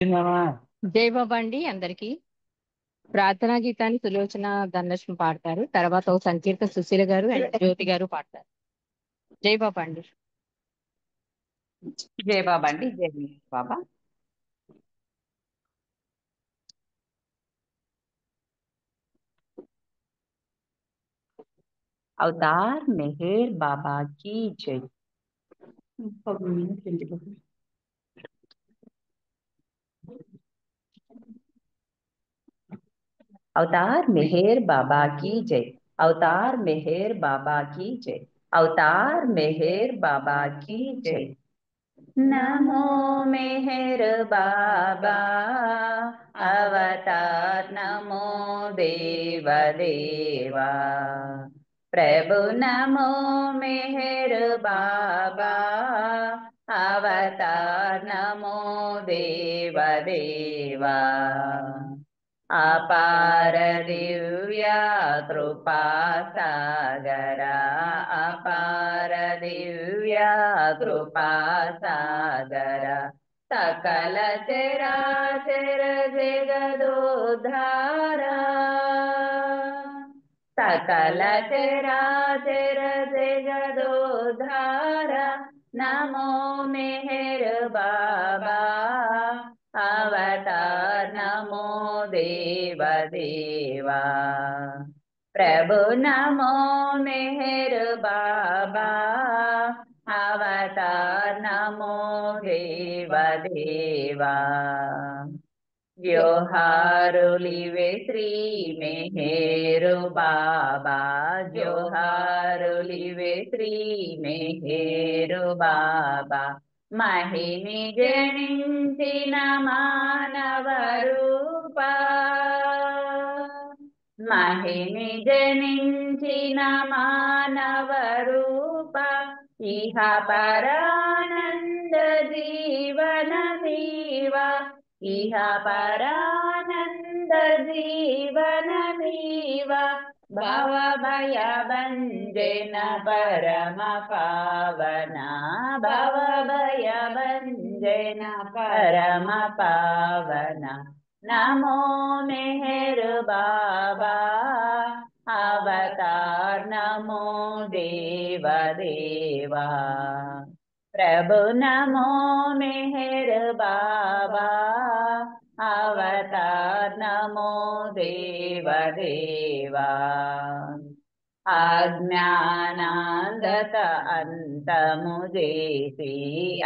తిన్నావా? జై బాబా అండి అందరికి. ప్రార్థనా గీతాన్ని సులోచన ధనలక్ష్మి పాడతారు. తర్వాత ఓ సంకీర్త సుశీల గారు అండ్ జ్యోతి గారు పాడతారు. జై బాబా అండి. జై బాబా అండి. జై బాబా. अवतार मेहर बाबा की जय। अवतार मेहर बाबा की जय। अवतार मेहर बाबा की जय। अवतार मेहर बाबा की जय। नमो मेहर बाबा अवतार नमो देव देवा। प्रभु नमो मेहर बाबा अवतार नमो देव देवा। अपार दिव्या कृपा सागरा अपार दिव्या कृपा सागरा सकल चराचर जगदोद्धारा सकल चराचर जगदोद्धारा नमो मेहर बाबा अवतार नमो देव देवा। प्रभु नमो मेहर बाबा अवतार नमो देव देवा। जोहारुलिवे श्री मेहेरु बाबा जोहारुलिवे श्री मेहेरु बाबा। महिमि जनिंचिन मानव रूपा महिमि जनिंचिन मानव रूपा इह परानंद जीवन जीवा इह परानंद जीवन जीवा। भव भय भंजन परम पावना भव भय भंजन परम पावना। नमो मेहर बाबा अवतार नमो देव देवा। प्रभु नमो मेहर बाबा अवतार नमो देव देवा। अज्ञानांधत अंतमुजेसी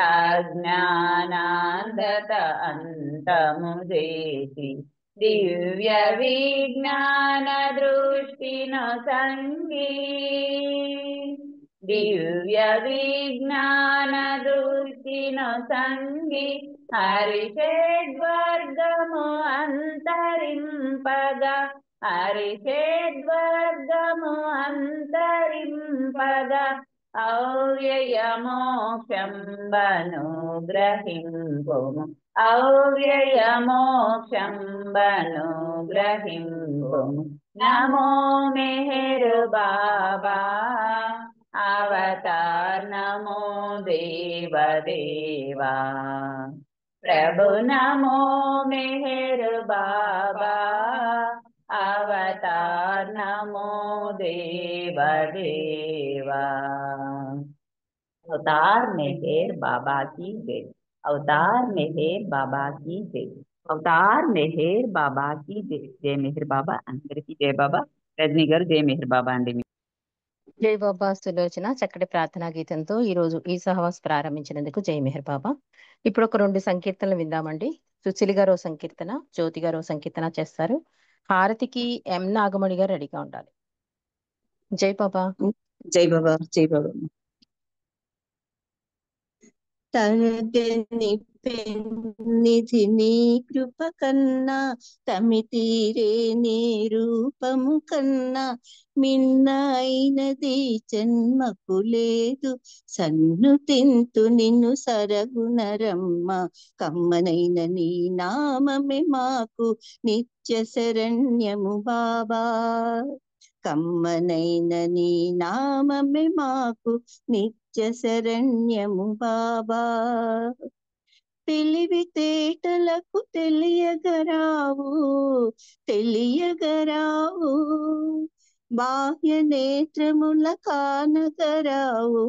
अज्ञानांधत अंतमुजेसी। दिव्य विज्ञान दृष्टि न संगी दिव्य विज्ञान दृष्टि न संगी। हरिषेद्वर्गमु अंतरिंपगा हरिषेद्वर्गमु अंतरिंपगा। अव्ययमोक्षं बनुग्रहिंपुमु अव्ययमोक्षं बनुग्रहिंपुमु। नमो मेहर बाबा अवतार नमो देव देवा। प्रभु नमो मेहर बाबा अवतार नमो देव देवा। अवतार मेहर बाबा की जय। अवतार मेहर बाबा की जय। अवतार मेहर बाबा की जय। जय मेहर बाबा अंदरिकी जय बाबा। रजनी गाరు జయ మెహర్ బాబా అండి. జై బాబా సులోచన చక్కటి ప్రార్థనా గీతంతో ఈ రోజు ఈ సహవాస్ ప్రారంభించినందుకు జై మెహర్ బాబా. ఇప్పుడు ఒక 2 సంకీర్తనలు విందామండి. సుశీలి గారు ఓ సంకీర్తన, జ్యోతి గారు ఓ సంకీర్తన చేస్తారు. హారతికి ఎం నాగమణి గారు రెడీగా ఉండాలి. జై బాబా. జై బాబా. జై బాబా. తరగని పెన్నిధి నీ కృప కన్నా తమితీరే నీ రూపము కన్నా మిన్న అయినది జన్మకు లేదు. సన్నుతింతు నిన్ను సరగుణరమ్మ కమ్మనైన నీ నామమే మాకు నిత్య శరణ్యము బాబా. కమ్మనైన నీ నామమే మాకు నిత్య శరణ్యము బాబా. తెలివితేటలకు తెలియగరావు బాహ్య నేత్రముల కానగరావు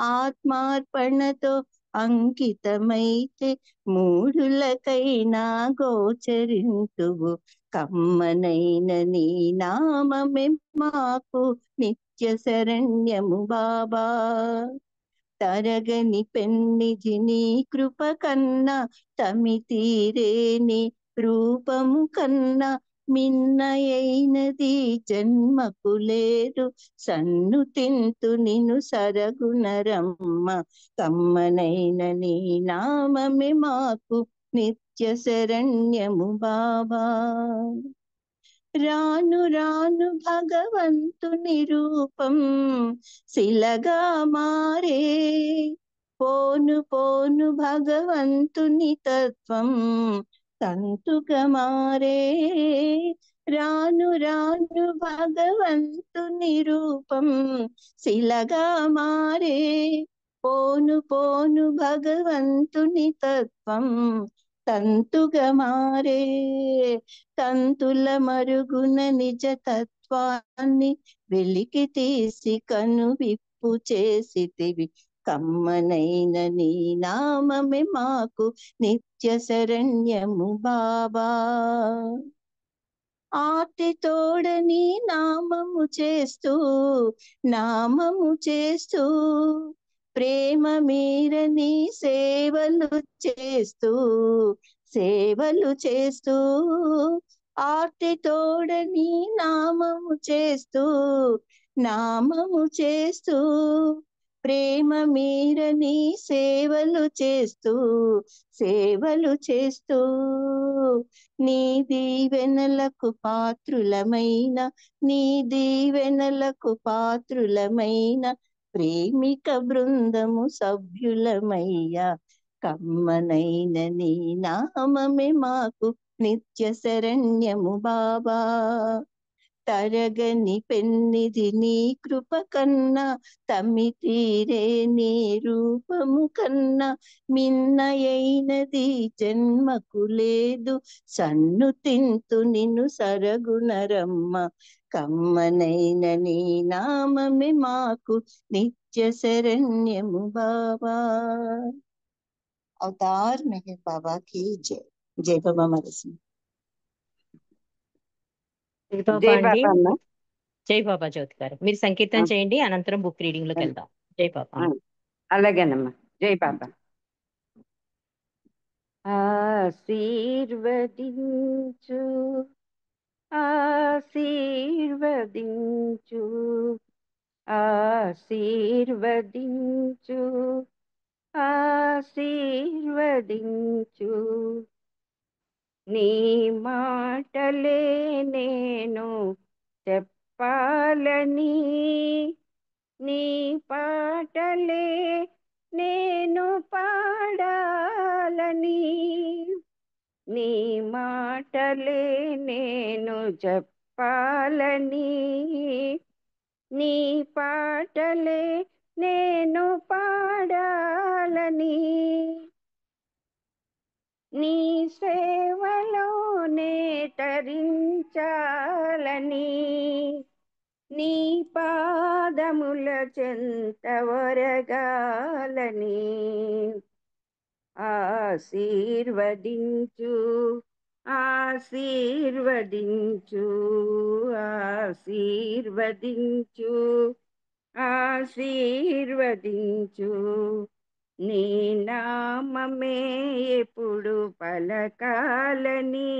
ఆత్మార్పణతో అంకితమైతే మూఢులకైనా గోచరింతువు కమ్మనైన నీ నామమే మాకు నిత్య శరణ్యము బాబా తరగని పెన్నిధి నీ కృప కన్నా తమితీరే నీ రూపము కన్నా మిన్నయైనది జన్మకు లేదు సన్నుతింతు నిను సరగుణరమ్మ కమ్మనైన నీ నామమే మాకు నిత్య శరణ్యము బాబా రాను రాను భగవంతుని రూపం శిలగా మారే పోను పోను భగవంతుని తత్వం తంతుగా మారే రాను రాను భగవంతుని రూపం శిలగా మారే పోను పోను భగవంతుని తత్వం తంతుగా మారే తంతుల మరుగున నిజ తత్వాన్ని వెలికి తీసి కను విప్పు చేసితివి కమ్మనైన నీ నామమే మాకు నిత్య శరణ్యము బాబా ఆర్తి తోడని నామము చేస్తూ ప్రేమ మీరని సేవలు చేస్తూ ఆర్తి తోడని నామము చేస్తూ ప్రేమ మీరని సేవలు చేస్తూ నీ దీవెనలకు పాత్రులమైన ప్రేమిక బృందము సభ్యులమయ్యా కమ్మనైన నీ నామమే మాకు నిత్య శరణ్యము బాబా తరగని పెన్నిధి నీ కృప కన్నా తమితీరే నీ రూపము కన్నా మిన్నయైనది జన్మకు లేదు సన్నుతింతు నిన్ను సరగుణరమ్మ కమ్మనైన నీ నామమే మాకు నిత్య శరణ్యము బాబా అవతార్ మెహర్ బాబా की जय बाबा मरसी జై బాబా జై అండి. బాబా అమ్మ. జై బాబా జ్యోతి గారు మీరు సంకీర్తన చేయండి, అనంతరం బుక్ రీడింగ్ లోకి వెళ్దాం. జై బాబా. అలాగేనమ్మా. జై బాబా. ఆశీర్వదించు ఆశీర్వదించు ఆశీర్వదించు ఆశీర్వదించు నీ మాటలే నేను చెప్పాలని నీ పాటలే నేను పాడాలని నీ మాటలే నేను చెప్పాలని నీ పాటలే నేను పాడాలని నీ సేవలోనే తరించాలని నీ పాదముల చెంత వరగాలని ఆశీర్వదించు ఆశీర్వదించు ఆశీర్వదించు ఆశీర్వదించు నీ నామమే ఎప్పుడు పలకాలని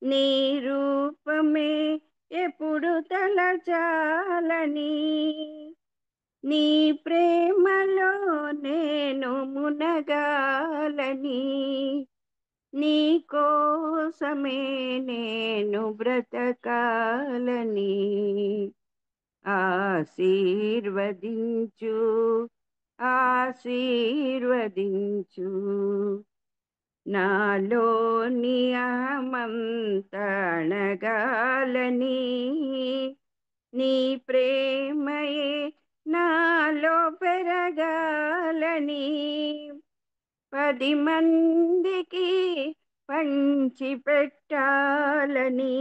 నీ రూపమే ఎప్పుడు తలచాలని నీ ప్రేమలో నేను మునగాలని నీ కోసమే నేను బ్రతకాలని ఆశీర్వదించు ఆశీర్వదించు నాలోని అహమంత అణగాలని నీ ప్రేమయే నాలో పెరగాలని 10 మందికి పంచి పెట్టాలని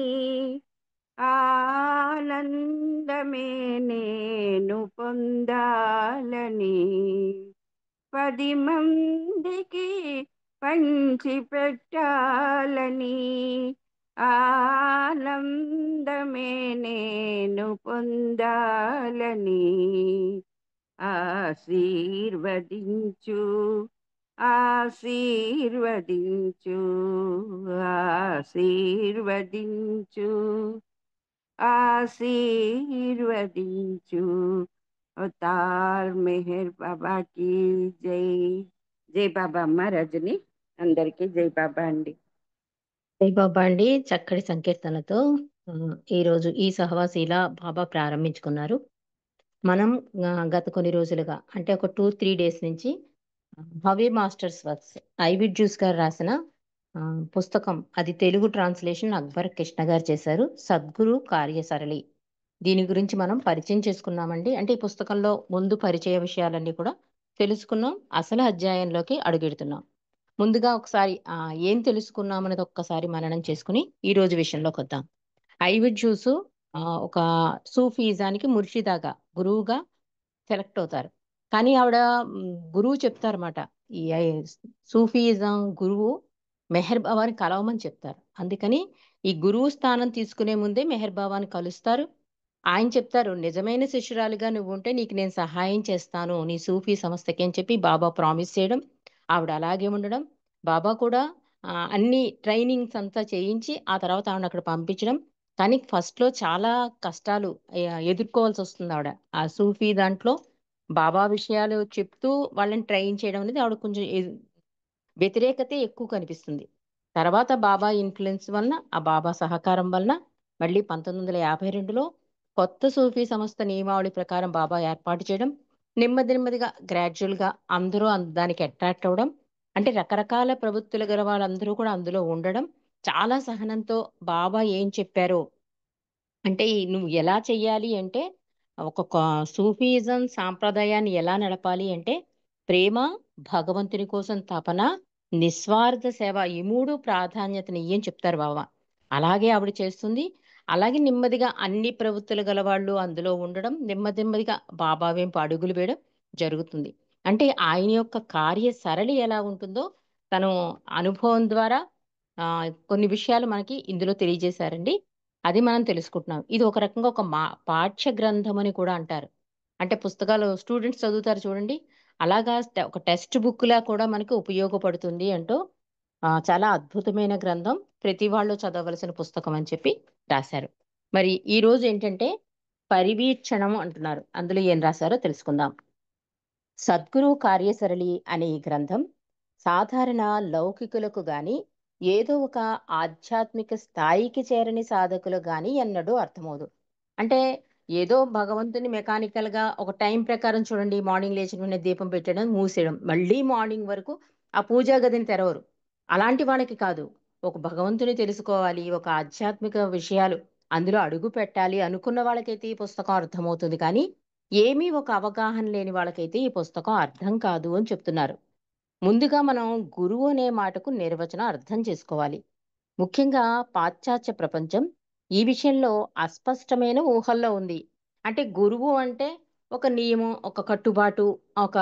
ఆనందమే నేను పొందాలని 10 మందికి పంచి పెట్టాలని ఆనందమే నేను పొందాలని ఆశీర్వదించు ఆశీర్వదించు ఆశీర్వదించు ఆశీర్వదించు అవతార్ మెహర్ బాబా की జై జై బాబా అమ్మ రజని అందరికీ జై బాబా అండి జై బాబా అండి. చక్కటి సంకీర్తనలతో ఈరోజు ఈ సహవాసీలా బాబా ప్రారంభించుకున్నారు. మనం గత కొన్ని రోజులుగా అంటే ఒక 2-3 డేస్ నుంచి హవీ మాస్టర్స్ వర్క్స్ ఐవిడ్ జ్యూస్ గారు రాసిన పుస్తకం, అది తెలుగు ట్రాన్స్లేషన్ అక్బర్ కృష్ణ గారు చేశారు, సద్గురు కార్యసరళి. దీని గురించి మనం పరిచయం చేసుకున్నామండి. అంటే ఈ పుస్తకంలో ముందు పరిచయ విషయాలన్నీ కూడా తెలుసుకున్నాం, అసలు అధ్యాయంలోకి అడుగెడుతున్నాం. ముందుగా ఒకసారి ఏం తెలుసుకున్నామనేది ఒక్కసారి మననం చేసుకుని ఈ రోజు విషయంలోకి వద్దాం. ఐవిడ్ జ్యూస్ ఒక సూఫీజానికి ముర్షిదాగా గురువుగా సెలెక్ట్ అవుతారు. కానీ ఆవిడ గురువు చెప్తారన్నమాట. ఈ సూఫీయిజం గురువు మెహర్ బాబాని కలవమని చెప్తారు. అందుకని ఈ గురువు స్థానం తీసుకునే ముందే మెహర్ బాబాని కలుస్తారు. ఆయన చెప్తారు, నిజమైన శిష్యురాలిగా నువ్వు ఉంటే నీకు నేను సహాయం చేస్తాను నీ సూఫీ సంస్థకి అని చెప్పి బాబా ప్రామిస్ చేయడం, ఆవిడ అలాగే ఉండడం, బాబా కూడా అన్ని ట్రైనింగ్స్ అంతా చేయించి ఆ తర్వాత ఆవిడ అక్కడ పంపించడం. కానీ ఫస్ట్లో చాలా కష్టాలు ఎదుర్కోవాల్సి వస్తుంది ఆవిడ. ఆ సూఫీ దాంట్లో బాబా విషయాలు చెప్తూ వాళ్ళని ట్రైన్ చేయడం అనేది ఆవిడ కొంచెం వ్యతిరేకతే ఎక్కువ కనిపిస్తుంది. తర్వాత బాబా ఇన్ఫ్లుయెన్స్ వలన, ఆ బాబా సహకారం వలన మళ్ళీ 1952లో కొత్త సూఫీ సంస్థ నియమావళి ప్రకారం బాబా ఏర్పాటు చేయడం, నెమ్మది నెమ్మదిగా గ్రాడ్యువల్గా అందరూ దానికి అట్రాక్ట్ అవ్వడం, అంటే రకరకాల ప్రవృత్తులు గల వాళ్ళందరూ కూడా అందులో ఉండడం, చాలా సహనంతో బాబా ఏం చెప్పారో, అంటే నువ్వు ఎలా చెయ్యాలి అంటే ఒక సూఫీజం సాంప్రదాయాన్ని ఎలా నడపాలి అంటే ప్రేమ, భగవంతుని కోసం తపన, నిస్వార్థ సేవ, ఈ 3 ప్రాధాన్యతని అని చెప్తారు బాబా. అలాగే ఆవిడ చేస్తుంది. అలాగే నెమ్మదిగా అన్ని ప్రవృత్తులు గలవాళ్ళు అందులో ఉండడం, నెమ్మది నెమ్మదిగా బాబా వెంపు అడుగులు వేయడం జరుగుతుంది. అంటే ఆయన యొక్క కార్య సరళి ఎలా ఉంటుందో తను అనుభవం ద్వారా కొన్ని విషయాలు మనకి ఇందులో తెలియజేశారండి. అది మనం తెలుసుకుంటున్నాం. ఇది ఒక రకంగా ఒక పాఠ్య గ్రంథం అని కూడా అంటారు. అంటే పుస్తకాలు స్టూడెంట్స్ చదువుతారు చూడండి, అలాగా ఒక టెక్స్ట్ బుక్‌లా కూడా మనకి ఉపయోగపడుతుంది అంటూ చాలా అద్భుతమైన గ్రంథం, ప్రతి వాళ్ళు చదవవలసిన పుస్తకం అని చెప్పి రాశారు. మరి ఈ రోజు ఏంటంటే పరివీక్షణం అంటున్నారు. అందులో ఏం రాశారో తెలుసుకుందాం. సద్గురు కార్యసరళి అనే ఈ గ్రంథం సాధారణ లౌకికులకు గాని, ఏదో ఒక ఆధ్యాత్మిక స్థాయికి చేరని సాధకులకు గాని ఎన్నడూ అర్థమవుదు. అంటే ఏదో భగవంతుని మెకానికల్గా ఒక టైం ప్రకారం చూడండి, మార్నింగ్ లేచిన వెంటనే దీపం పెట్టడం, మూసేయడం, మళ్ళీ మార్నింగ్ వరకు ఆ పూజా గదిని తెరవరు. అలాంటి వాళ్ళకి కాదు. ఒక భగవంతుని తెలుసుకోవాలి, ఒక ఆధ్యాత్మిక విషయాలు అందులో అడుగు పెట్టాలి అనుకున్న వాళ్ళకైతే ఈ పుస్తకం అర్థమవుతుంది. కానీ ఏమీ ఒక అవగాహన లేని వాళ్ళకైతే ఈ పుస్తకం అర్థం కాదు అని చెప్తున్నారు. ముందుగా మనం గురువు అనే మాటకు నిర్వచనం అర్థం చేసుకోవాలి. ముఖ్యంగా పాశ్చాత్య ప్రపంచం ఈ విషయంలో అస్పష్టమైన ఊహల్లో ఉంది. అంటే గురువు అంటే ఒక నియమం, ఒక కట్టుబాటు, ఒక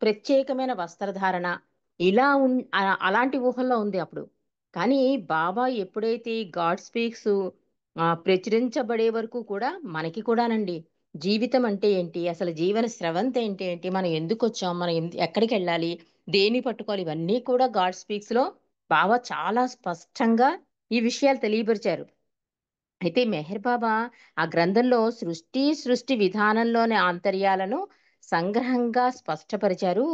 ప్రత్యేకమైన వస్త్రధారణ, ఇలా అలాంటి ఊహల్లో ఉంది అప్పుడు. కానీ బాబా ఎప్పుడైతే గాడ్ స్పీక్స్ ప్రచురించబడే వరకు కూడా మనకి కూడానండి జీవితం అంటే ఏంటి, అసలు జీవన స్రవంతి ఏంటి ఏంటి, మనం ఎందుకు వచ్చాం, మనం ఎక్కడికి వెళ్ళాలి, దేన్ని పట్టుకోవాలి, ఇవన్నీ కూడా గాడ్ స్పీక్స్ లో బాబా చాలా స్పష్టంగా ఈ విషయాలు తెలియపరిచారు. అయితే మెహర్ బాబా ఆ గ్రంథంలో సృష్టి విధానంలోని ఆంతర్యాలను సంగ్రహంగా స్పష్టపరిచారు.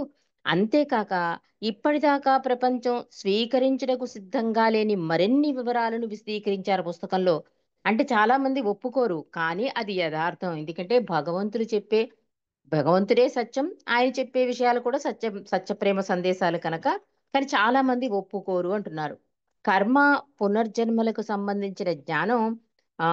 అంతేకాక ఇప్పటిదాకా ప్రపంచం స్వీకరించుటకు సిద్ధంగా లేని మరిన్ని వివరాలను విశదీకరించారు పుస్తకంలో. అంటే చాలా మంది ఒప్పుకోరు, కానీ అది యథార్థం. ఎందుకంటే భగవంతుడే సత్యం, ఆయన చెప్పే విషయాలు కూడా సత్యం, సత్యప్రేమ సందేశాలు కనుక. కానీ చాలా మంది ఒప్పుకోరు అంటున్నారు. కర్మ, పునర్జన్మలకు సంబంధించిన జ్ఞానం ఆ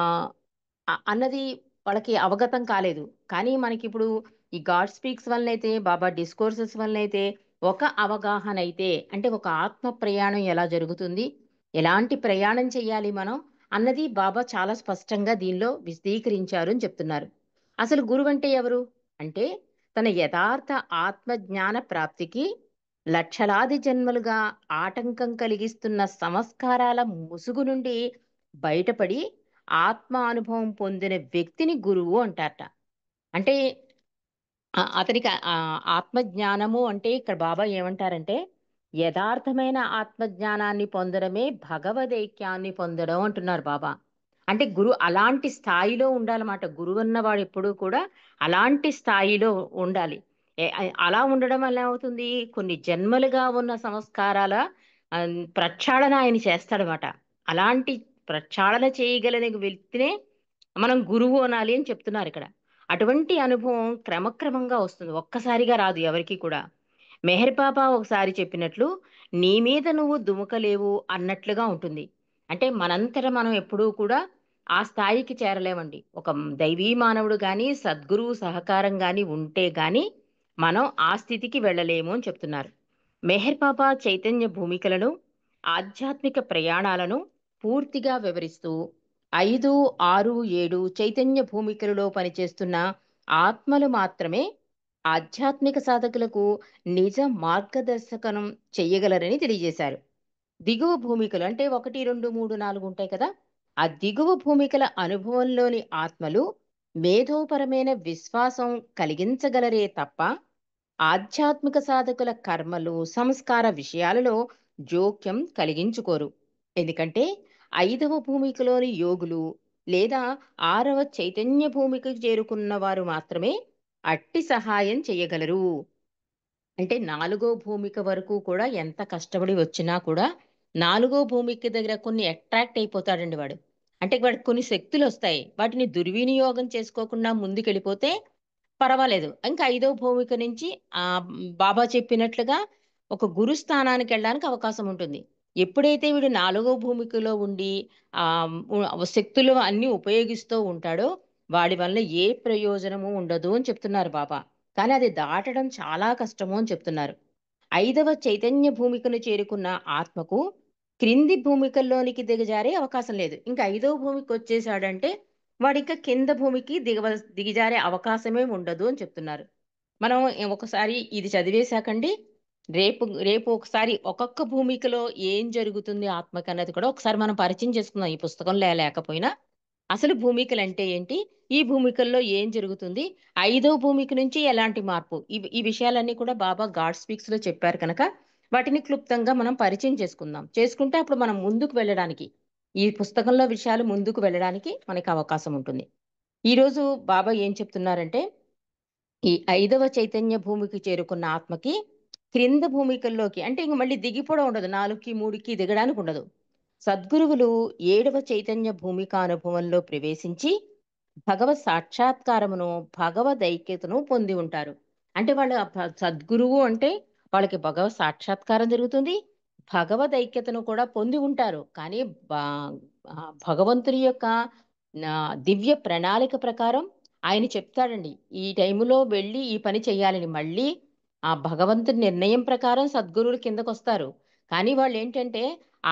అన్నది వాళ్ళకి అవగతం కాలేదు. కానీ మనకిప్పుడు ఈ గాడ్ స్పీక్స్ వల్లనైతే, బాబా డిస్కోర్సెస్ వల్లనైతే ఒక అవగాహన అయితే, అంటే ఒక ఆత్మ ప్రయాణం ఎలా జరుగుతుంది, ఎలాంటి ప్రయాణం చేయాలి మనం అన్నది బాబా చాలా స్పష్టంగా దీనిలో విశదీకరించారు అని చెప్తున్నారు. అసలు గురువంటే ఎవరు? అంటే తన యథార్థ ఆత్మజ్ఞాన ప్రాప్తికి లక్షలాది జన్మలుగా ఆటంకం కలిగిస్తున్న సంస్కారాల ముసుగు నుండి బయటపడి ఆత్మ అనుభవం పొందిన వ్యక్తిని గురువు అంటారట. అంటే అతనికి ఆత్మజ్ఞానము అంటే ఇక్కడ బాబా ఏమంటారంటే యథార్థమైన ఆత్మజ్ఞానాన్ని పొందడమే భగవదైక్యాన్ని పొందడం అంటున్నారు బాబా. అంటే అలాంటి స్థాయిలో ఉండాలన్నమాట. గురువు అన్నవాడు ఎప్పుడూ కూడా అలాంటి స్థాయిలో ఉండాలి. అలా ఉండడం వల్ల ఏమవుతుంది, కొన్ని జన్మలుగా ఉన్న సంస్కారాల ప్రక్షాళన ఆయన చేస్తాడనమాట. అలాంటి ప్రక్షాళన చేయగలిగిన వ్యక్తినే మనం గురువు అనాలి అని చెప్తున్నారు ఇక్కడ. అటువంటి అనుభవం క్రమక్రమంగా వస్తుంది, ఒక్కసారిగా రాదు ఎవరికి కూడా. మెహర్ బాబా ఒకసారి చెప్పినట్లు నీ మీద నువ్వు దుముకలేవు అన్నట్లుగా ఉంటుంది. అంటే మనంతట మనం ఎప్పుడూ కూడా ఆ స్థాయికి చేరలేమండి. ఒక దైవీ మానవుడు గాని సద్గురువు సహకారం గాని ఉంటే గాని మనం ఆ స్థితికి వెళ్ళలేము అని చెప్తున్నారు. మెహర్ బాబా చైతన్య భూమికలను, ఆధ్యాత్మిక ప్రయాణాలను పూర్తిగా వివరిస్తూ 5, 6, 7 చైతన్య భూమికలలో పనిచేస్తున్న ఆత్మలు మాత్రమే ఆధ్యాత్మిక సాధకులకు నిజ మార్గదర్శకనం చెయ్యగలరని తెలియజేశారు. దిగువ భూమికలు అంటే 1, 2, 3, 4 ఉంటాయి కదా. ఆ దిగువ భూమికల అనుభవంలోని ఆత్మలు మేధోపరమైన విశ్వాసం కలిగించగలరే తప్ప ఆధ్యాత్మిక సాధకుల కర్మలు, సంస్కార విషయాలలో జోక్యం కలిగించుకోరు. ఎందుకంటే 5వ భూమికలోని యోగులు లేదా 6వ చైతన్య భూమికకు చేరుకున్న వారు మాత్రమే అట్టి సహాయం చేయగలరు. అంటే 4గో భూమిక వరకు కూడా ఎంత కష్టపడి వచ్చినా కూడా 4గో భూమిక దగ్గర కొన్ని అట్రాక్ట్ అయిపోతాడండి వాడు. అంటే వాడికి కొన్ని శక్తులు వస్తాయి, వాటిని దుర్వినియోగం చేసుకోకుండా ముందుకెళ్ళిపోతే పర్వాలేదు. ఇంకా 5వ భూమిక నుంచి బాబా చెప్పినట్లుగా ఒక గురు స్థానానికి వెళ్ళడానికి అవకాశం ఉంటుంది. ఎప్పుడైతే వీడు 4వ భూమికలో ఉండి శక్తులు అన్ని ఉపయోగిస్తూ ఉంటాడో వాడి వల్ల ఏ ప్రయోజనము ఉండదు అని చెప్తున్నారు బాబా. కానీ అది దాటడం చాలా కష్టము అని చెప్తున్నారు. 5వ చైతన్య భూమికను చేరుకున్న ఆత్మకు క్రింది భూమికల్లోనికి దిగజారే అవకాశం లేదు. ఇంకా 5వ భూమికి వచ్చేసాడంటే వాడింకా కింద భూమికి దిగజారే అవకాశమే ఉండదు అని చెప్తున్నారు. మనం ఒకసారి ఇది చదివేశాకండి, రేపు రేపు ఒకసారి ఒక్కొక్క భూమికలో ఏం జరుగుతుంది ఆత్మకి అన్నది కూడా ఒకసారి మనం పరిచయం చేసుకుందాం. ఈ పుస్తకంలో లేకపోయినా అసలు భూమికలు అంటే ఏంటి, ఈ భూమికల్లో ఏం జరుగుతుంది, 5వ భూమిక నుంచి ఎలాంటి మార్పు, ఈ విషయాలన్నీ కూడా బాబా గాడ్ స్పీక్స్ లో చెప్పారు కనుక వాటిని క్లుప్తంగా మనం పరిచయం చేసుకుందాం. చేసుకుంటే అప్పుడు మనం ముందుకు వెళ్ళడానికి, ఈ పుస్తకంలో విషయాలు ముందుకు వెళ్ళడానికి మనకి అవకాశం ఉంటుంది. ఈరోజు బాబా ఏం చెప్తున్నారంటే ఈ 5వ చైతన్య భూమికి చేరుకున్న ఆత్మకి క్రింద భూమికల్లోకి అంటే ఇంక మళ్ళీ దిగిపోవడం ఉండదు, 4కి 3కి దిగడానికి ఉండదు. సద్గురువులు 7వ చైతన్య భూమిక అనుభవంలో ప్రవేశించి భగవత్ సాక్షాత్కారమును, భగవద్ ఐక్యతను పొంది ఉంటారు. అంటే వాళ్ళ సద్గురువు అంటే వాళ్ళకి భగవత్ సాక్షాత్కారం జరుగుతుంది, భగవద్ ఐక్యతను కూడా పొంది ఉంటారు. కానీ భగవంతుని యొక్క దివ్య ప్రణాళిక ప్రకారం ఆయన చెప్తాడండి, ఈ టైములో వెళ్ళి ఈ పని చేయాలని. మళ్ళీ ఆ భగవంతుని నిర్ణయం ప్రకారం సద్గురువులు కిందకు వస్తారు. కానీ వాళ్ళు ఏంటంటే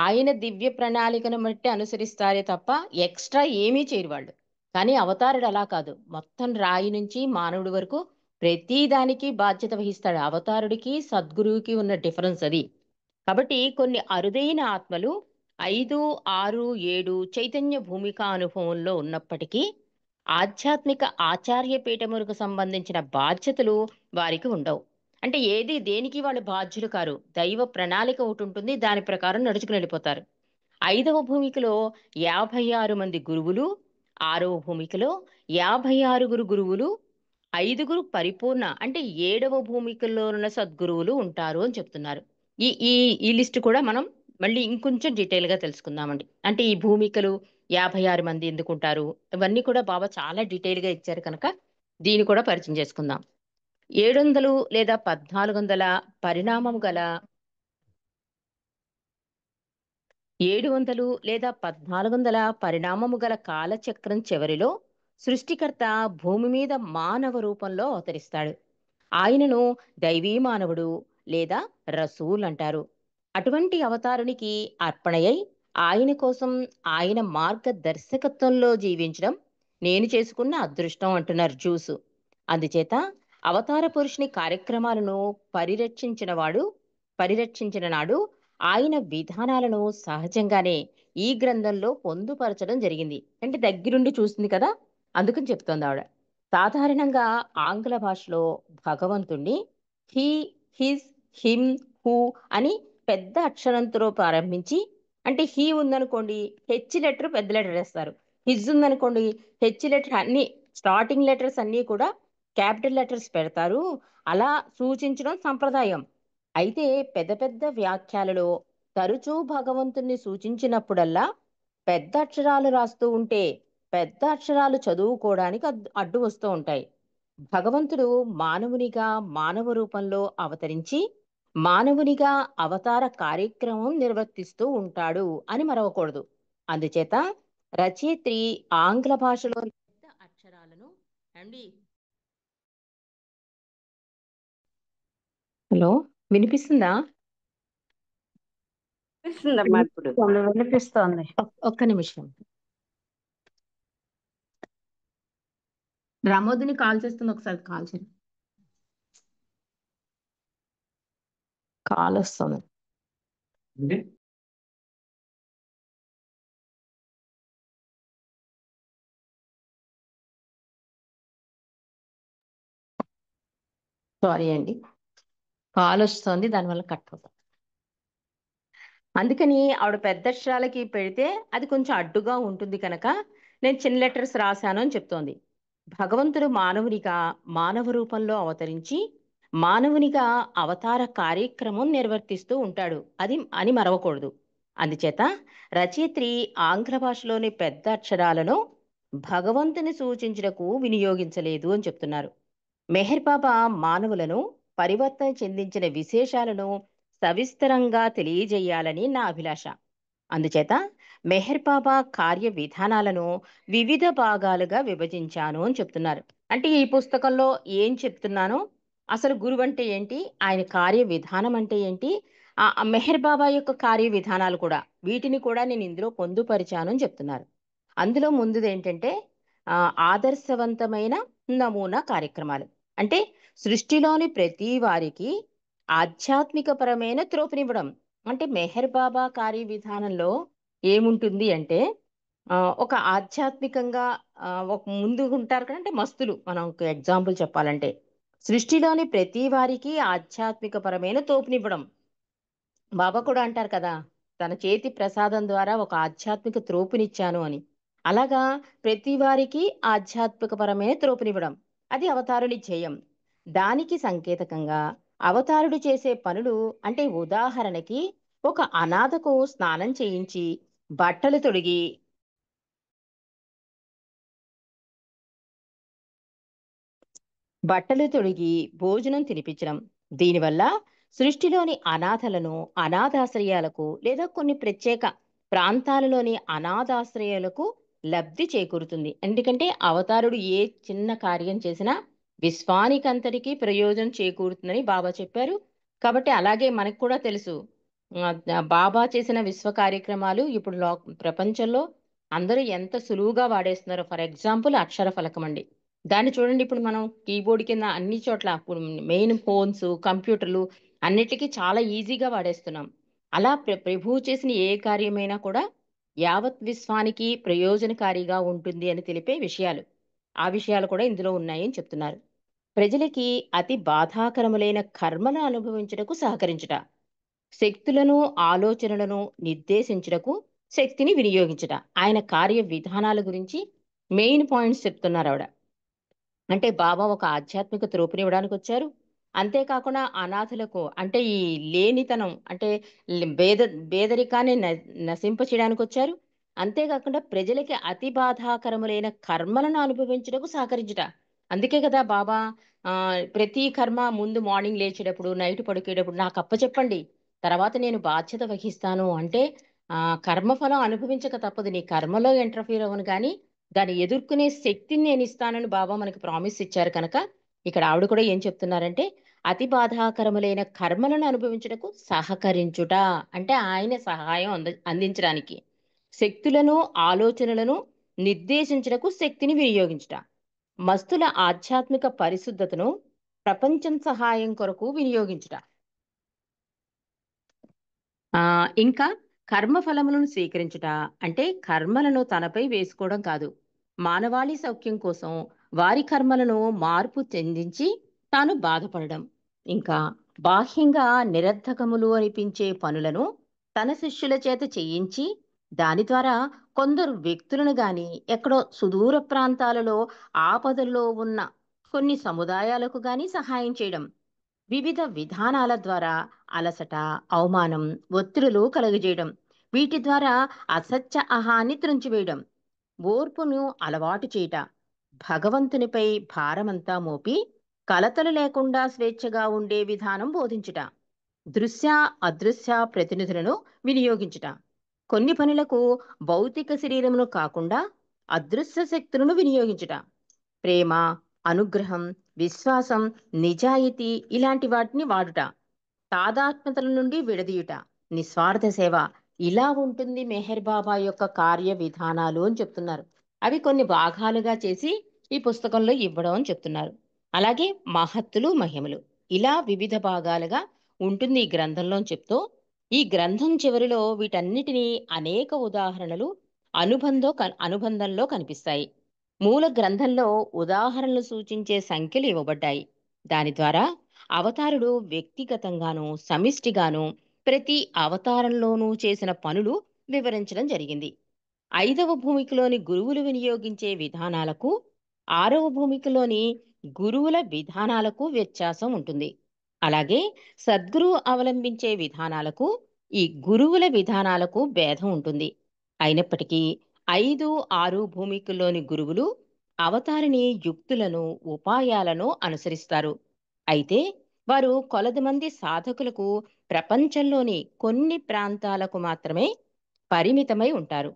ఆయన దివ్య ప్రణాళికను బట్టి అనుసరిస్తారే తప్ప ఎక్స్ట్రా ఏమీ చేయరు వాళ్ళు. కానీ అవతారుడు అలా కాదు, మొత్తం రాయి నుంచి మానవుడి వరకు ప్రతి దానికి బాధ్యత వహిస్తాడు. అవతారుడికి సద్గురువుకి ఉన్న డిఫరెన్స్ అది. కాబట్టి కొన్ని అరుదైన ఆత్మలు 5, 6, 7 చైతన్య భూమిక అనుభవంలో ఉన్నప్పటికీ ఆధ్యాత్మిక ఆచార్య పీఠములకు సంబంధించిన బాధ్యతలు వారికి ఉండవు. అంటే దేనికి వాళ్ళు బాధ్యులు కారు. దైవ ప్రణాళిక ఒకటి ఉంటుంది, దాని ప్రకారం నడుచుకుని వెళ్ళిపోతారు. 5వ భూమికలో 56 మంది గురువులు, 6వ భూమికలో 56 గురువులు, 5 పరిపూర్ణ అంటే 7వ భూమికల్లో ఉన్న సద్గురువులు ఉంటారు అని చెప్తున్నారు. ఈ ఈ ఈ లిస్ట్ కూడా మనం మళ్ళీ ఇంకొంచెం డీటెయిల్ గా తెలుసుకుందామండి. అంటే ఈ భూమికలు 56 మంది ఎందుకుంటారు, ఇవన్నీ కూడా బాబా చాలా డీటెయిల్ గా ఇచ్చారు కనుక దీన్ని కూడా పరిచయం చేసుకుందాం. 700 లేదా 1400 పరిణామం గల 700 లేదా 1400 పరిణామము గల కాలచక్రం చివరిలో సృష్టికర్త భూమి మీద మానవ రూపంలో అవతరిస్తాడు. ఆయనను దైవీ మానవుడు లేదా రసూల్ అంటారు. అటువంటి అవతారునికి అర్పణయై ఆయన కోసం ఆయన మార్గదర్శకత్వంలో జీవించడం నేను చేసుకున్న అదృష్టం అంటున్నారు జ్యూసు. అందుచేత అవతార పురుషుని కార్యక్రమాలను పరిరక్షించిన నాడు ఆయన విధానాలను సహజంగానే ఈ గ్రంథంలో పొందుపరచడం జరిగింది. అంటే దగ్గరుండి చూసింది కదా, అందుకని చెప్తోంది ఆవిడ. సాధారణంగా ఆంగ్ల భాషలో భగవంతుణ్ణి హీ, హిస్, హిమ్, హూ అని పెద్ద అక్షరంతో ప్రారంభించి, అంటే హీ ఉందనుకోండి హెచ్ లెటర్ పెద్ద లెటర్ వేస్తారు, హిజ్ ఉందనుకోండి హెచ్ లెటర్ అన్ని స్టార్టింగ్ లెటర్స్ అన్ని కూడా క్యాపిటల్ లెటర్స్ పెడతారు. అలా సూచించడం సంప్రదాయం. అయితే పెద్ద పెద్ద వ్యాఖ్యలలో తరచూ భగవంతుణ్ణి సూచించినప్పుడల్లా పెద్ద అక్షరాలు రాస్తూ ఉంటే పెద్ద అక్షరాలు చదువుకోవడానికి అడ్డు వస్తూ ఉంటాయి. భగవంతుడు మానవునిగా మానవ రూపంలో అవతరించి మానవునిగా అవతార కార్యక్రమం నిర్వర్తిస్తూ ఉంటాడు అని మరవకూడదు. అందుచేత రచయిత్రి ఆంగ్ల భాషలో పెద్ద అక్షరాలను అండి. హలో, వినిపిస్తుందా? వినిపిస్తుందమ్మా ఇప్పుడు. వినిపిస్తోంది. ఒక్క నిమిషం. రామోదిని కాల్ చేస్తుంది, ఒకసారి కాల్ చేయండి. కాల్ వస్తుంది. సారీ అండి, కాల్ వస్తుంది, దానివల్ల కట్ అవుతుంది. అందుకని ఆవిడ పెద్ద అక్షరాలకి పెడితే అది కొంచెం అడ్డుగా ఉంటుంది కనుక నేను చిన్న లెటర్స్ రాశాను అని చెప్తోంది. భగవంతుడు మానవునిగా మానవ రూపంలో అవతరించి మానవునిగా అవతార కార్యక్రమం నిర్వర్తిస్తూ ఉంటాడు అని మరవకూడదు. అందుచేత రచయిత్రి ఆంగ్ల భాషలోని పెద్ద అక్షరాలను భగవంతుని సూచించుటకు వినియోగించలేదు అని చెప్తున్నారు. మెహర్ బాబా మానవులను పరివర్తన చెందించిన విశేషాలను సవిస్తరంగా తెలియజేయాలని నా అభిలాష. అందుచేత మెహర్ బాబా కార్య విధానాలను వివిధ భాగాలుగా విభజించాను అని చెప్తున్నారు. అంటే ఈ పుస్తకంలో ఏం చెప్తున్నానో, అసలు గురువు అంటే ఏంటి, ఆయన కార్య విధానం అంటే ఏంటి, ఆ మెహర్ బాబా యొక్క కార్య విధానాలు కూడా, వీటిని కూడా నేను ఇందులో పొందుపరిచాను అని చెప్తున్నారు. అందులో ముందుది ఏంటంటే ఆదర్శవంతమైన నమూనా కార్యక్రమాలు. అంటే సృష్టిలోని ప్రతి వారికి ఆధ్యాత్మికపరమైన త్రోపినివ్వడం. అంటే మెహర్ బాబా కార్య విధానంలో ఏముంటుంది అంటే ఒక ఆధ్యాత్మికంగా ఒక ముందు ఉంటారు కదా, అంటే మస్తులు. మనం ఒక ఎగ్జాంపుల్ చెప్పాలంటే సృష్టిలోని ప్రతి వారికి ఆధ్యాత్మికపరమైన తోపునివ్వడం. బాబా కూడా అంటారు కదా, తన చేతి ప్రసాదం ద్వారా ఒక ఆధ్యాత్మిక త్రోపునిచ్చాను అని. అలాగా ప్రతి వారికి ఆధ్యాత్మికపరమైన త్రోపునివ్వడం, అది అవతారుని ధ్యేయం. దానికి సంకేతకంగా అవతారుడు చేసే పనులు, అంటే ఉదాహరణకి ఒక అనాథకు స్నానం చేయించి బట్టలు తొడిగి భోజనం తినిపించడం. దీనివల్ల సృష్టిలోని అనాథలను అనాథాశ్రయాలకు లేదా కొన్ని ప్రత్యేక ప్రాంతాలలోని అనాథాశ్రయాలకు లబ్ధి చేకూరుతుంది. ఎందుకంటే అవతారుడు ఏ చిన్న కార్యం చేసినా విశ్వానికంతటికీ ప్రయోజనం చేకూరుతుందని బాబా చెప్పారు. కాబట్టి అలాగే మనకు కూడా తెలుసు, బాబా చేసిన విశ్వ కార్యక్రమాలు ఇప్పుడు ప్రపంచంలో అందరూ ఎంత సులువుగా వాడేస్తున్నారో. ఫర్ ఎగ్జాంపుల్ అక్షర ఫలకం అండి, దాన్ని చూడండి. ఇప్పుడు మనం కీబోర్డ్ కింద అన్ని చోట్ల మెయిన్ ఫోన్స్, కంప్యూటర్లు అన్నిటికీ చాలా ఈజీగా వాడేస్తున్నాం. అలా ప్రభువు చేసిన ఏ కార్యమైనా కూడా యావత్ విశ్వానికి ప్రయోజనకారిగా ఉంటుంది అని తెలిపే విషయాలు. ఆ విషయాలు కూడా ఇందులో ఉన్నాయని చెప్తున్నారు. ప్రజలకి అతి బాధాకరములైన కర్మను అనుభవించుటకు సహకరించుట, శక్తులను ఆలోచనలను నిర్దేశించుటకు శక్తిని వినియోగించుట, ఆయన కార్య విధానాల గురించి మెయిన్ పాయింట్స్ చెప్తున్నారు ఆవిడ. అంటే బాబా ఒక ఆధ్యాత్మిక త్రోపునివ్వడానికి వచ్చారు. అంతేకాకుండా అనాథలకు, అంటే ఈ లేనితనం, అంటే పేదరికాన్ని నశింపచేయడానికి వచ్చారు. అంతేకాకుండా ప్రజలకి అతి బాధాకరములైన కర్మలను అనుభవించుటకు సహకరించుట. అందుకే కదా బాబా ప్రతి కర్మ ముందు మార్నింగ్ లేచేటప్పుడు, నైట్ పడుకేటప్పుడు నాకు అప్పచెప్పండి, తర్వాత నేను బాధ్యత వహిస్తాను. అంటే కర్మఫలం అనుభవించక తప్పదు, నీ కర్మలో ఇంటర్ఫీర్ అవ్వను కానీ దాన్ని ఎదుర్కొనే శక్తిని నేను ఇస్తానని బాబా మనకి ప్రామిస్ ఇచ్చారు కనుక ఇక్కడ ఆవిడ కూడా ఏం చెప్తున్నారంటే అతి బాధాకరములైన కర్మలను అనుభవించుటకు సహకరించుట అంటే ఆయన సహాయం అందించడానికి, శక్తులను ఆలోచనలను నిర్దేశించుటకు శక్తిని వినియోగించుట, మస్తుల ఆధ్యాత్మిక పరిశుద్ధతను ప్రపంచం సహాయం కొరకు వినియోగించుట, ఇంకా కర్మఫలములను స్వీకరించుట అంటే కర్మలను తనపై వేసుకోవడం కాదు, మానవాళి సౌఖ్యం కోసం వారి కర్మలను మార్పు చెందించి తాను బాధపడడం, ఇంకా బాహ్యంగా నిరర్ధకములు అనిపించే పనులను తన శిష్యుల చేత చేయించి దాని ద్వారా కొందరు వ్యక్తులను గాని ఎక్కడో సుదూర ప్రాంతాలలో ఆపదల్లో ఉన్న కొన్ని సముదాయాలకు గాని సహాయం చేయడం, వివిధ విధానాల ద్వారా అలసట, అవమానం, ఒత్తిడులు కలుగజేయడం, వీటి ద్వారా అసత్య అహాన్ని త్రుంచివేయడం, ఓర్పును అలవాటు చేయుట, భగవంతునిపై భారమంతా మోపి కలతలు లేకుండా స్వేచ్ఛగా ఉండే విధానం బోధించుట, దృశ్య అదృశ్య ప్రతినిధులను వినియోగించుట, కొన్ని పనులకు భౌతిక శరీరమును కాకుండా అదృశ్య శక్తులను వినియోగించుట, ప్రేమ, అనుగ్రహం, విశ్వాసం, నిజాయితీ ఇలాంటి వాటిని వాడుట, తాదాత్మ్యతల నుండి విడదీయుట, నిస్వార్థ సేవ. ఇలా ఉంటుంది మెహర్ బాబా యొక్క కార్య విధానాలు అని చెప్తున్నారు. అవి కొన్ని భాగాలుగా చేసి ఈ పుస్తకంలో ఇవ్వడం అని చెప్తున్నారు. అలాగే మహత్తులు, మహిమలు ఇలా వివిధ భాగాలుగా ఉంటుంది ఈ గ్రంథంలో అని చెప్తూ ఈ గ్రంథం చివరిలో వీటన్నిటినీ అనేక ఉదాహరణలు అనుబంధంలో కనిపిస్తాయి. మూల గ్రంథంలో ఉదాహరణలు సూచించే సంఖ్యలు ఇవ్వబడ్డాయి. దాని ద్వారా అవతారుడు వ్యక్తిగతంగాను సమిష్టిగాను ప్రతి అవతారంలోనూ చేసిన పనులు వివరించడం జరిగింది. 5వ భూమికలోని గురువులు వినియోగించే విధానాలకు 6వ భూమికలోని గురువుల విధానాలకు వ్యత్యాసం ఉంటుంది. అలాగే సద్గురువు అవలంబించే విధానాలకు ఈ గురువుల విధానాలకు భేదం ఉంటుంది. అయినప్పటికీ 5, 6 భూమికల్లోని గురువులు అవతారిని యుక్తులను, ఉపాయాలను అనుసరిస్తారు. అయితే వారు కొలది మంది సాధకులకు ప్రపంచంలోని కొన్ని ప్రాంతాలకు మాత్రమే పరిమితమై ఉంటారు.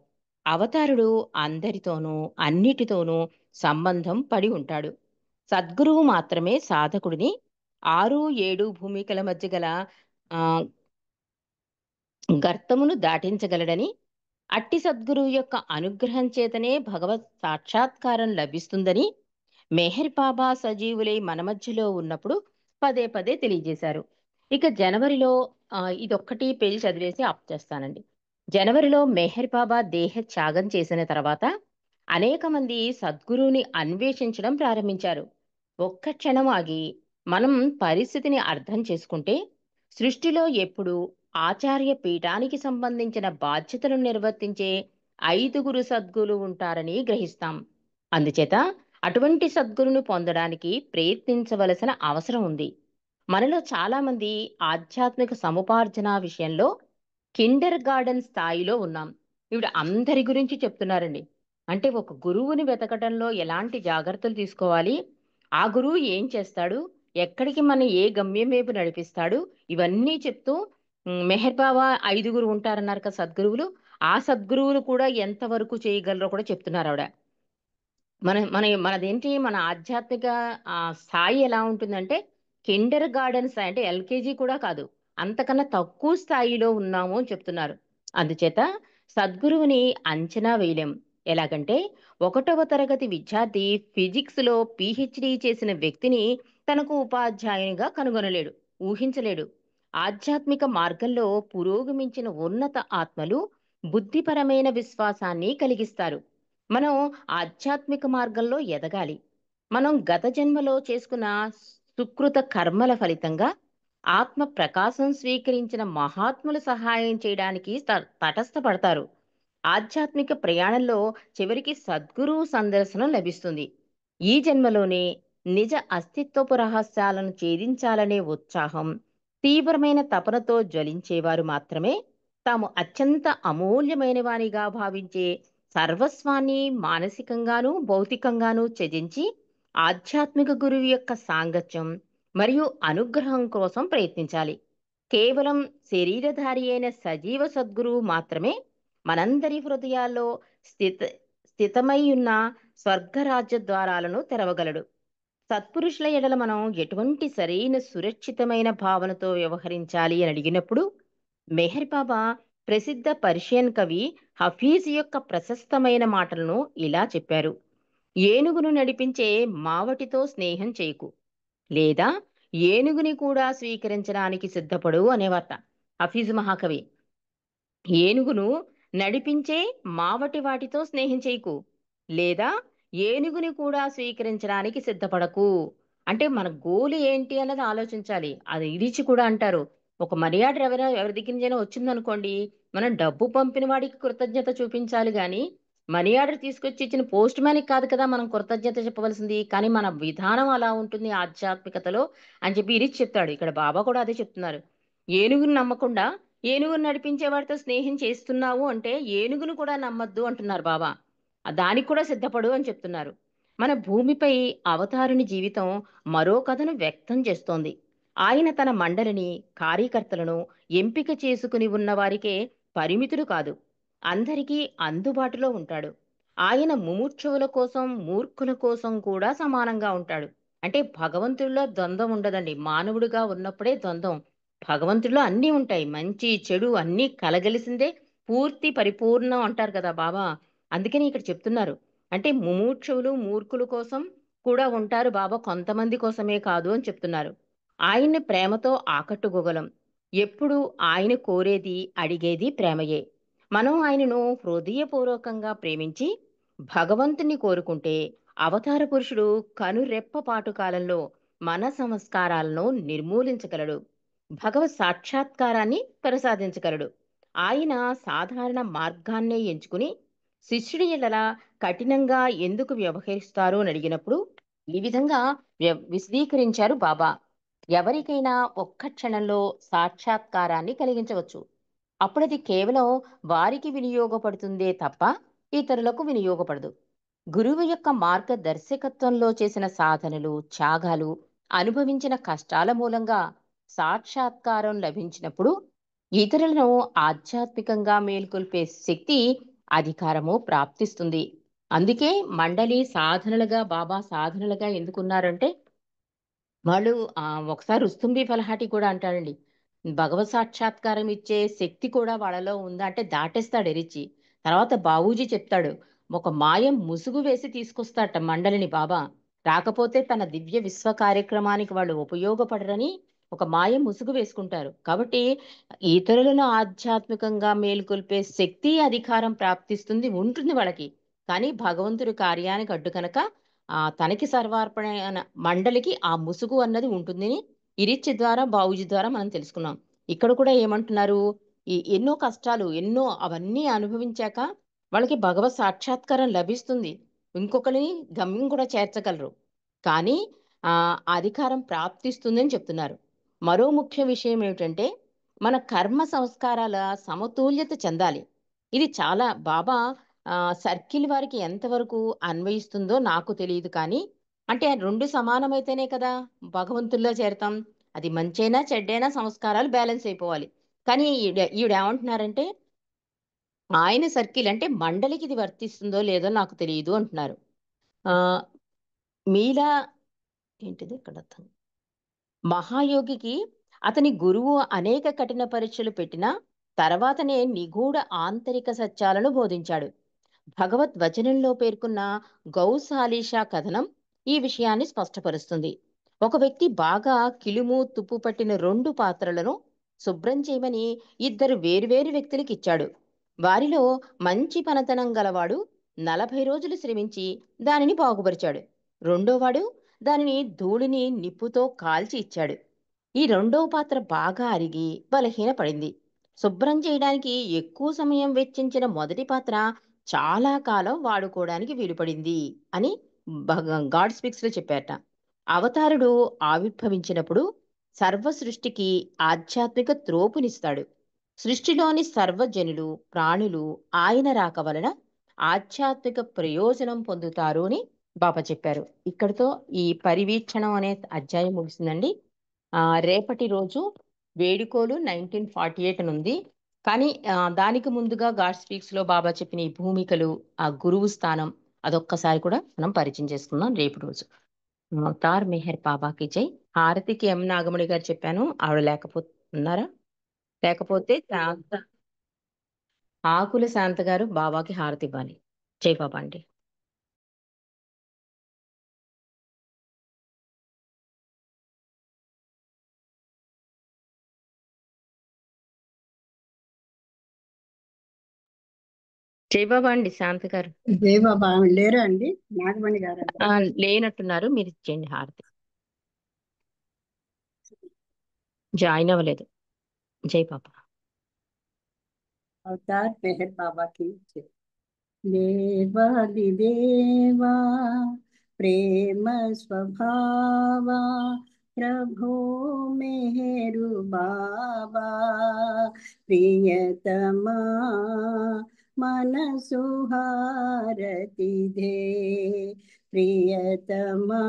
అవతారుడు అందరితోనూ అన్నిటితోనూ సంబంధం పడి ఉంటాడు. సద్గురువు మాత్రమే సాధకుడిని 6, 7 భూమికల మధ్య గల ఆ, గర్తమును దాటించగలడని, అట్టి సద్గురువు యొక్క అనుగ్రహం చేతనే భగవత్ సాక్షాత్కారం లభిస్తుందని మెహర్ బాబా సజీవులై మన మధ్యలో ఉన్నప్పుడు పదే పదే తెలియజేశారు. ఇక జనవరిలో ఇదొక్కటి పేజీ చదివేసి ఆప్ చేస్తానండి. జనవరిలో మెహర్ బాబా దేహ త్యాగం చేసిన తర్వాత అనేక మంది సద్గురువుని అన్వేషించడం ప్రారంభించారు. ఒక్క క్షణం ఆగి మనం పరిస్థితిని అర్థం చేసుకుంటే సృష్టిలో ఎప్పుడు ఆచార్య పీఠానికి సంబంధించిన బాధ్యతలను నిర్వర్తించే 5గురు సద్గురులు ఉంటారని గ్రహిస్తాం. అందుచేత అటువంటి సద్గురును పొందడానికి ప్రయత్నించవలసిన అవసరం ఉంది. మనలో చాలా మంది ఆధ్యాత్మిక సముపార్జన విషయంలో కిండర్ గార్డెన్ స్థాయిలో ఉన్నాం. ఇవిడ అందరి గురించి చెప్తున్నారండి. అంటే ఒక గురువుని వెతకటంలో ఎలాంటి జాగ్రత్తలు తీసుకోవాలి, ఆ గురువు ఏం చేస్తాడు, ఎక్కడికి మన ఏ గమ్యం వైపు నడిపిస్తాడు, ఇవన్నీ చెప్తూ మెహర్ బాబా 5గురు ఉంటారన్నారు కదా సద్గురువులు, ఆ సద్గురువులు కూడా ఎంతవరకు చేయగలరో కూడా చెప్తున్నారు ఆవిడ. మన ఆధ్యాత్మిక స్థాయి ఎలా ఉంటుందంటే కిండర్ గార్డెన్ స్థాయి, అంటే ఎల్కేజీ కూడా కాదు, అంతకన్నా తక్కువ స్థాయిలో ఉన్నాము అని చెప్తున్నారు. అందుచేత సద్గురువుని అంచనా వేయలేం. ఎలాగంటే 1వ తరగతి విద్యార్థి ఫిజిక్స్ లో PhD చేసిన వ్యక్తిని తనకు ఉపాధ్యాయునిగా కనుగొనలేడు, ఊహించలేడు. ఆధ్యాత్మిక మార్గంలో పురోగమించిన ఉన్నత ఆత్మలు బుద్ధిపరమైన విశ్వాసాన్ని కలిగిస్తారు. మనం ఆధ్యాత్మిక మార్గంలో ఎదగాలి. మనం గత జన్మలో చేసుకున్న సుకృత కర్మల ఫలితంగా ఆత్మ ప్రకాశం స్వీకరించిన మహాత్ముల సహాయం చేయడానికి తటస్థపడతారు. ఆధ్యాత్మిక ప్రయాణంలో చివరికి సద్గురువు సందర్శనం లభిస్తుంది. ఈ జన్మలోనే నిజ అస్తిత్వపు రహస్యాలను ఛేదించాలనే ఉత్సాహం, తీవ్రమైన తపనతో జ్వలించేవారు మాత్రమే తాము అత్యంత అమూల్యమైన వానిగా భావించే సర్వస్వాన్ని మానసికంగానూ భౌతికంగానూ త్యజించి ఆధ్యాత్మిక గురువు యొక్క సాంగత్యం మరియు అనుగ్రహం కోసం ప్రయత్నించాలి. కేవలం శరీరధారి అయిన సజీవ సద్గురువు మాత్రమే మనందరి హృదయాల్లో స్థితమై ఉన్న స్వర్గరాజ్య ద్వారాలను తెరవగలడు. సత్పురుషుల ఎడల మనం ఎటువంటి సరైన సురక్షితమైన భావనతో వ్యవహరించాలి అని అడిగినప్పుడు మెహర్ బాబా ప్రసిద్ధ పర్షియన్ కవి హఫీజ్ యొక్క ప్రశస్తమైన మాటలను ఇలా చెప్పారు: ఏనుగును నడిపించే మావటితో స్నేహం చేయకు, లేదా ఏనుగుని కూడా స్వీకరించడానికి సిద్ధపడు అనేవారట హఫీజ్ మహాకవి. ఏనుగును నడిపించే మావటి వాటితో స్నేహం చేయకు, లేదా ఏనుగుని కూడా స్వీకరించడానికి సిద్ధపడకు. అంటే మన గోలు ఏంటి అన్నది ఆలోచించాలి. అది ఇడిచి కూడా అంటారు, ఒక మర్యాద ఎవరి దగ్గర నుంచైనా వచ్చిందనుకోండి, మనం డబ్బు పంపిన వాడికి కృతజ్ఞత చూపించాలి గాని మనీ ఆర్డర్ తీసుకొచ్చి ఇచ్చిన పోస్ట్ మ్యాన్కి కాదు కదా మనం కృతజ్ఞత చెప్పవలసింది. కానీ మన విధానం అలా ఉంటుంది ఆధ్యాత్మికతలో అని చెప్పి ఇరిచి చెప్తాడు. ఇక్కడ బాబా కూడా అదే చెప్తున్నారు. ఏనుగును నమ్మకుండా ఏనుగును నడిపించే వాడితో స్నేహం చేస్తున్నావు అంటే ఏనుగును కూడా నమ్మద్దు అంటున్నారు బాబా. దానికి కూడా సిద్ధపడు అని చెప్తున్నారు. మన భూమిపై అవతారుని జీవితం మరో కథను వ్యక్తం చేస్తోంది. ఆయన తన మండలిని, కార్యకర్తలను ఎంపిక చేసుకుని ఉన్న వారికే పరిమితుడు కాదు, అందరికీ అందుబాటులో ఉంటాడు. ఆయన ముముక్షువుల కోసం, మూర్ఖుల కోసం కూడా సమానంగా ఉంటాడు. అంటే భగవంతుడిలో ద్వంద్వం ఉండదండి. మానవుడిగా ఉన్నప్పుడే ద్వంద్వం. భగవంతుడిలో అన్నీ ఉంటాయి, మంచి చెడు అన్నీ కలగలిసిందే పూర్తి పరిపూర్ణం అంటారు కదా బాబా. అందుకని ఇక్కడ చెప్తున్నారు, అంటే ముముక్షువులు మూర్ఖుల కోసం కూడా ఉంటారు బాబా, కొంతమంది కోసమే కాదు అని చెప్తున్నారు. ఆయన్ని ప్రేమతో ఆకట్టుకోగలం. ఎప్పుడు ఆయన కోరేది, అడిగేది ప్రేమయే. మనం ఆయనను హృదయపూర్వకంగా ప్రేమించి భగవంతుని కోరుకుంటే అవతార పురుషుడు కనురెప్పపాటు కాలంలో మన సంస్కారాలను నిర్మూలించగలడు, భగవత్ సాక్షాత్కారాన్ని ప్రసాదించగలడు. ఆయన సాధారణ మార్గాన్నే ఎంచుకుని శిష్యుడి ఎడల కఠినంగా ఎందుకు వ్యవహరిస్తారు అని అడిగినప్పుడు ఈ విధంగా విశదీకరించారు బాబా. ఎవరికైనా ఒక్క క్షణంలో సాక్షాత్కారాన్ని కలిగించవచ్చు. అప్పుడది కేవలం వారికి వినియోగపడుతుందే తప్ప ఇతరులకు వినియోగపడదు. గురువు యొక్క మార్గదర్శకత్వంలో చేసిన సాధనలు, త్యాగాలు, అనుభవించిన కష్టాల మూలంగా సాక్షాత్కారం లభించినప్పుడు ఇతరులను ఆధ్యాత్మికంగా మేల్కొల్పే శక్తి, అధికారము ప్రాప్తిస్తుంది. అందుకే మండలి సాధనలుగా, బాబా సాధనలుగా ఎందుకున్నారంటే వాళ్ళు ఒకసారి రుస్తుంబి ఫలహాటి కూడా అంటాడండి, భగవత్ సాక్షాత్కారం ఇచ్చే శక్తి కూడా వాళ్ళలో ఉందా అంటే దాటేస్తాడు ఎరిచి. తర్వాత బావూజీ చెప్తాడు, ఒక మాయం ముసుగు వేసి తీసుకొస్తాట మండలిని బాబా. రాకపోతే తన దివ్య విశ్వ కార్యక్రమానికి వాళ్ళు ఉపయోగపడరని ఒక మాయం ముసుగు వేసుకుంటారు. కాబట్టి ఇతరులను ఆధ్యాత్మికంగా మేల్కొల్పే శక్తి, అధికారం ప్రాప్తిస్తుంది, ఉంటుంది వాళ్ళకి. కానీ భగవంతుడి కార్యానికి అడ్డు కనుక తనకి సర్వార్పణ మండలికి ఆ ముసుగు అన్నది ఉంటుందని ఇరిచి ద్వారా, బావుజీ ద్వారా మనం తెలుసుకున్నాం. ఇక్కడ కూడా ఏమంటున్నారు, ఎన్నో కష్టాలు, ఎన్నో అవన్నీ అనుభవించాక వాళ్ళకి భగవత్ సాక్షాత్కారం లభిస్తుంది, ఇంకొకరిని గమ్యం కూడా చేర్చగలరు, కానీ అధికారం ప్రాప్తిస్తుందని చెప్తున్నారు. మరో ముఖ్య విషయం ఏమిటంటే మన కర్మ సంస్కారాల సమతుల్యత చెందాలి. ఇది చాలా బాబా సర్కిల్ వారికి ఎంతవరకు అన్వయిస్తుందో నాకు తెలియదు, కానీ అంటే రెండు సమానమైతేనే కదా భగవంతుల్లో చేరతాం. అది మంచైనా చెడ్డైనా సంస్కారాలు బ్యాలెన్స్ అయిపోవాలి. కానీ ఈవిడేమంటున్నారంటే ఆయన సర్కిల్ అంటే మండలికి ఇది వర్తిస్తుందో లేదో నాకు తెలియదు అంటున్నారు. ఆ మీలా ఏంటిది ఇక్కడ అర్థం, మహాయోగికి అతని గురువు అనేక కఠిన పరీక్షలు పెట్టినా తర్వాతనే నిగూఢ ఆంతరిక సత్యాలను బోధించాడు. భగవద్ వచనంలో పేర్కొన్న గౌశాలీషా కథనం ఈ విషయాన్ని స్పష్టపరుస్తుంది. ఒక వ్యక్తి బాగా కిలుము తుప్పు పట్టిన 2 పాత్రలను శుభ్రం చేయమని 2 వేర్వేరు వ్యక్తులకు ఇచ్చాడు. వారిలో మంచి పనతనం గలవాడు 40 రోజులు శ్రమించి దానిని బాగుపరిచాడు. రెండోవాడు దానిని ధూళిని నిప్పుతో కాల్చి ఇచ్చాడు. ఈ రెండవ పాత్ర బాగా అరిగి బలహీనపడింది. శుభ్రం చేయడానికి ఎక్కువ సమయం వెచ్చించిన మొదటి పాత్ర చాలా కాలం వాడుకోవడానికి వీలుపడింది అని గాడ్ స్పీక్స్ లో చెప్పారట. అవతారుడు ఆవిర్భవించినప్పుడు సర్వ సృష్టికి ఆధ్యాత్మిక త్రోపునిస్తాడు. సృష్టిలోని సర్వజనులు, ప్రాణులు ఆయన రాక వలన ఆధ్యాత్మిక ప్రయోజనం పొందుతారు అని బాబా చెప్పారు. ఇక్కడితో ఈ పరివీక్షణం అనే అధ్యాయం ముగిసిందండి. రేపటి రోజు వేడుకోలు 1948 ఉంది. కానీ దానికి ముందుగా గాడ్ స్పీక్స్ లో బాబా చెప్పిన ఈ భూమికలు, ఆ గురువు స్థానం అదొక్కసారి కూడా మనం పరిచయం చేసుకుందాం రేపు రోజు. అవతార్ మెహర్ బాబాకి జై. హారతికి ఎం నాగమణి గారు చెప్పాను, ఆవిడ ఉన్నారా? లేకపోతే శాంత, ఆకుల శాంత గారు బాబాకి హారతి ఇవ్వాలి. జై బాబా అండి. జై బాబా అండి శాంత గారు. జై బాబా లేరా అండి? నాగమణి గారు లేనట్టున్నారు, మీరు ఇచ్చేయండి హారతి. జాయిన్ అవ్వలేదు. జై బాబా. అవతార్ మెహర్ బాబాకి జై. దేవాది దేవా ప్రేమ స్వభావా ప్రభో మెహరు బాబా ప్రియతమా మనసు హారతి దే ప్రియతమా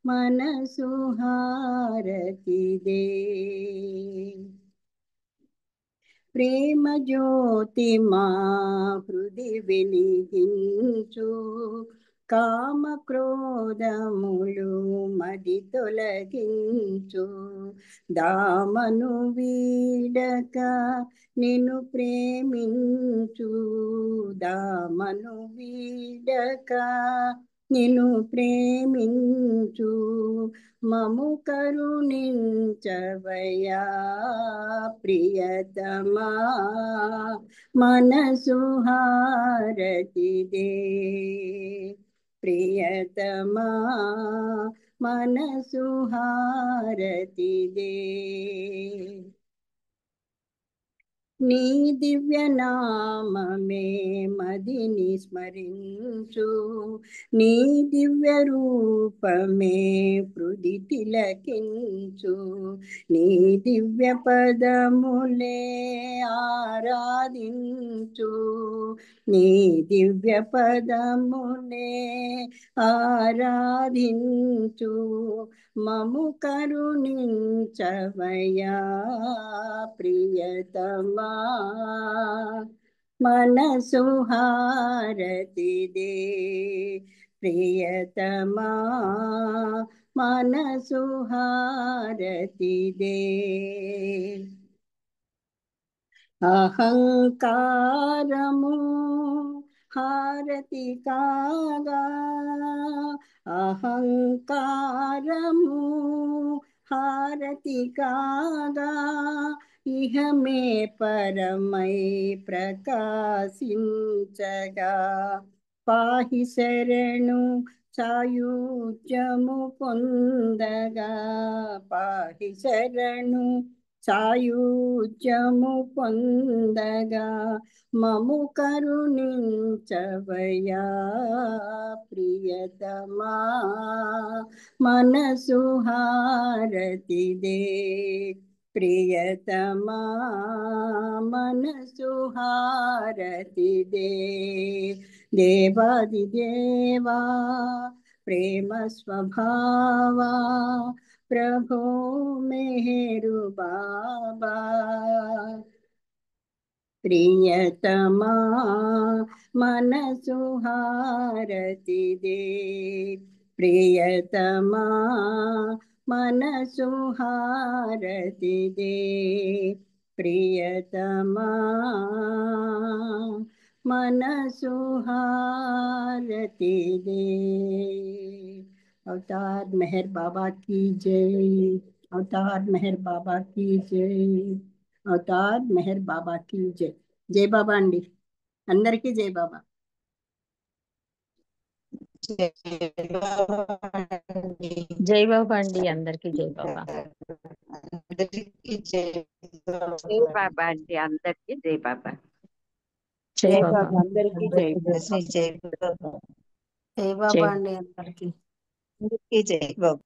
మనసు హారతి దే ప్రేమ జ్యోతి మా హృది వెలిగించు కామ క్రోధములు మది తొలగించు దామను వీడక నిన్ను ప్రేమించు దామను వీడక నిన్ను ప్రేమించు మము కరుణించవయా ప్రియతమా మనసు హారతి దే ప్రియతమా మనసు హారతి దే నీ దివ్య నామమే మదిని స్మరించు నీ దివ్య రూపమే హృది తిలకించు నీ దివ్య పదములే ఆరాధించు నీ దివ్య పదములే ఆరాధించు మము కరుణించవయా ప్రియతమా మనసు హారతి దే ప్రియతమా మనసు హారతి దే అహంకారము హారతి కాగా అహంకారము హారతి కాగా ఇహమే పరమై ప్రకాశించగా పాహి శరణు సాయుజ్యము పొందగా పాహి శరణు సాయుజ్యము పొందగా మము కరుణించవయా ప్రియతమా మనసు హారతి దే ప్రియతమా మనసు హారతి దే దేవాది దేవా ప్రేమ స్వభావా ప్రభో మెహరు బాబా ప్రియతమా మనసు హారతి దే ప్రియతమా మనసు హారతి దే ప్రియతమా మనసు హారతి దే अवतार मेहर बाबा की जय अवतार मेहर बाबा की जय अवतार मेहर बाबा की जय जय बाबा अंडी अंदरिकी जय बाबा జై బాబా అండి, అందరికీ జై బాబా. జై బాబా అండి, అందరికీ జై బాబా. జై जय బాబా. बाबा అందరికీ జై బాబా. जय बाबा జై अंडी अंदरिकी जय बाबा